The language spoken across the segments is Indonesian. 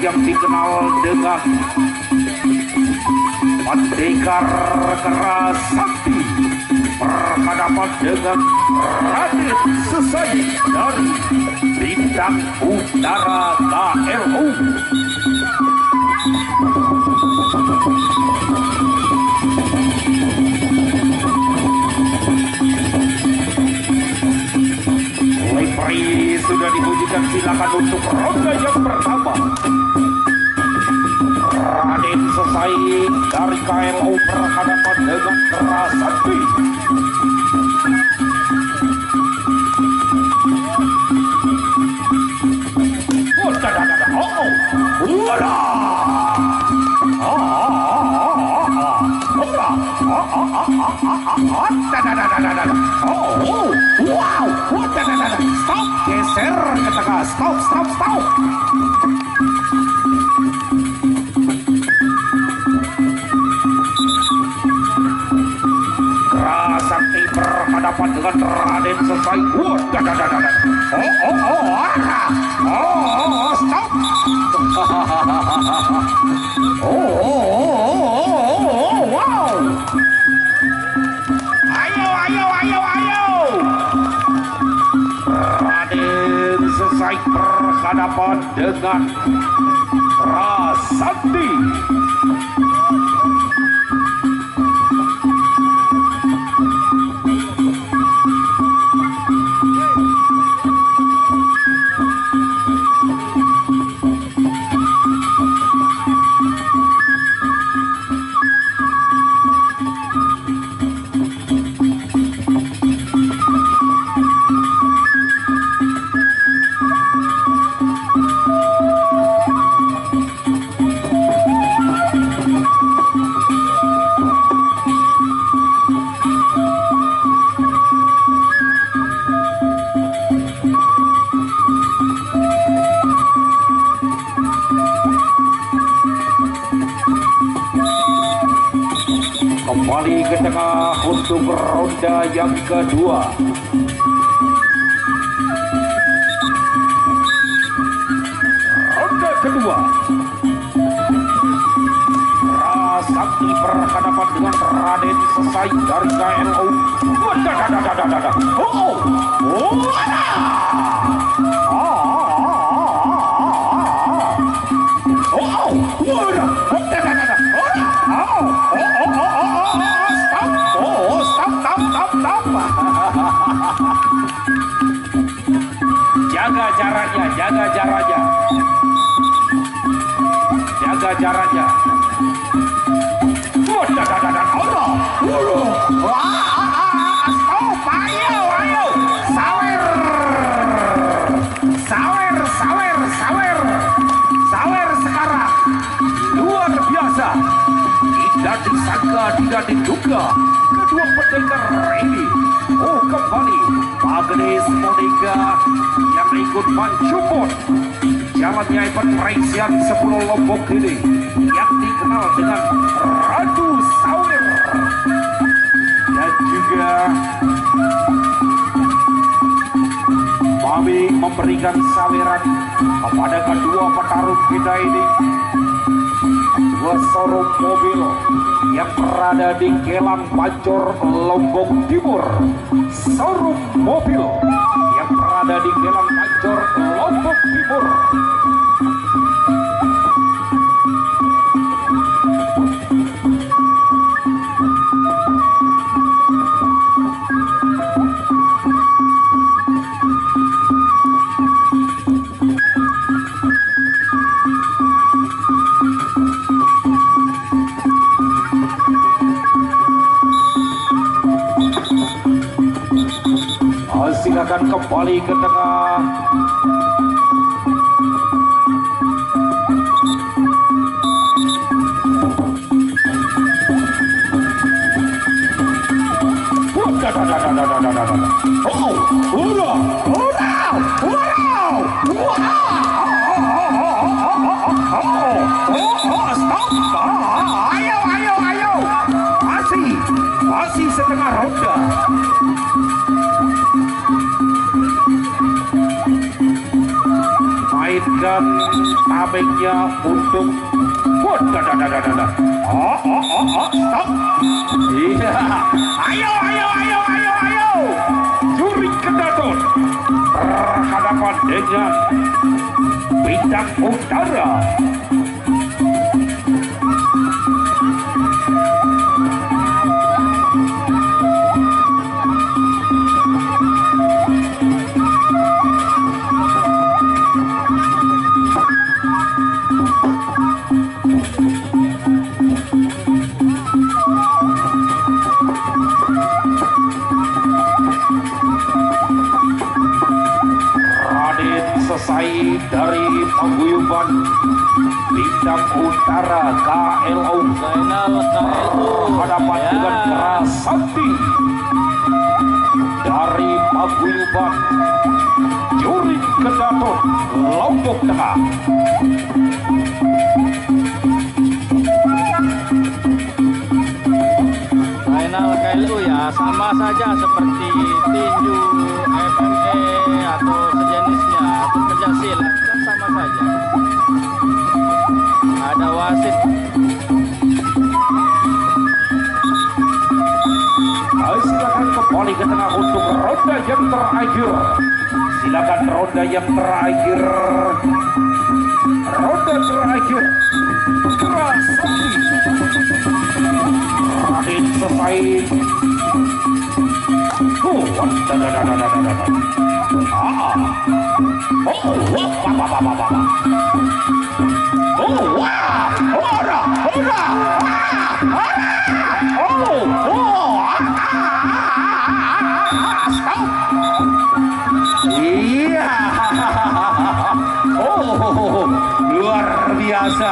yang dikenal dengan Pendekar Keras Sakti berhadapan dengan Raden Sesai dari Bintang Utara KLU. Referee sudah dibunyikan, silakan untuk ronde yang pertama. Raden Sesai dari KLU berhadapan dengan Keras Sakti. Stop, geser ke tengah, stop. Keras Sakti berhadapan dengan Raden Sesai. Stop. Wow. Ayo. Raden Sesai berhadapan dengan Keras Sakti. Kembali ke tengah untuk ronde yang kedua. Ronde kedua. Keras Sakti berhadapan dengan Raden Sesai dari KLU. Jaga jaraknya. Stop, ayo. Sawer sekarang. Luar biasa. Tidak disangka, tidak diduga. Kedua pendekar ini. Kembali Agnes Monica yang ikut mensupport jalannya event Raisan 10 Lombok ini yang dikenal dengan Ratu Sawer, dan juga kami memberikan saweran kepada kedua petarung kita ini, dua showroom mobil yang berada di Kelang Pancor, Lombok Timur. Showroom mobil yang berada di Kelang Pancor, Lombok Timur. Silakan kembali ke tengah. Ayo. Masih setengah ronde. Main dan tamengnya untuk stop. Iya, ayo Juri Kedaton berhadapan dengan Bintang Utara. Selesai dari paguyuban Bintang Utara KLU berhadapan dengan Kerasakti dari paguyuban Juri Kedaton Lombok Tengah. Final KLU ya sama saja seperti tinju, MMA atau sejenisnya atau pencaksilat kan sama saja. Ada wasit. Silakan kembali ke tengah untuk ronde yang terakhir. Silakan ronde yang terakhir. Ronde terakhir. Kerasakti. Raden selesai. Iya. Luar biasa.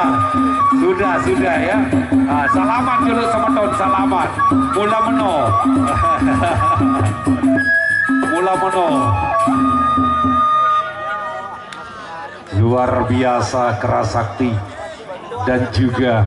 Sudah ya. Selamat dulu semeton, selamat. Mula meno. Luar biasa Kerasakti dan juga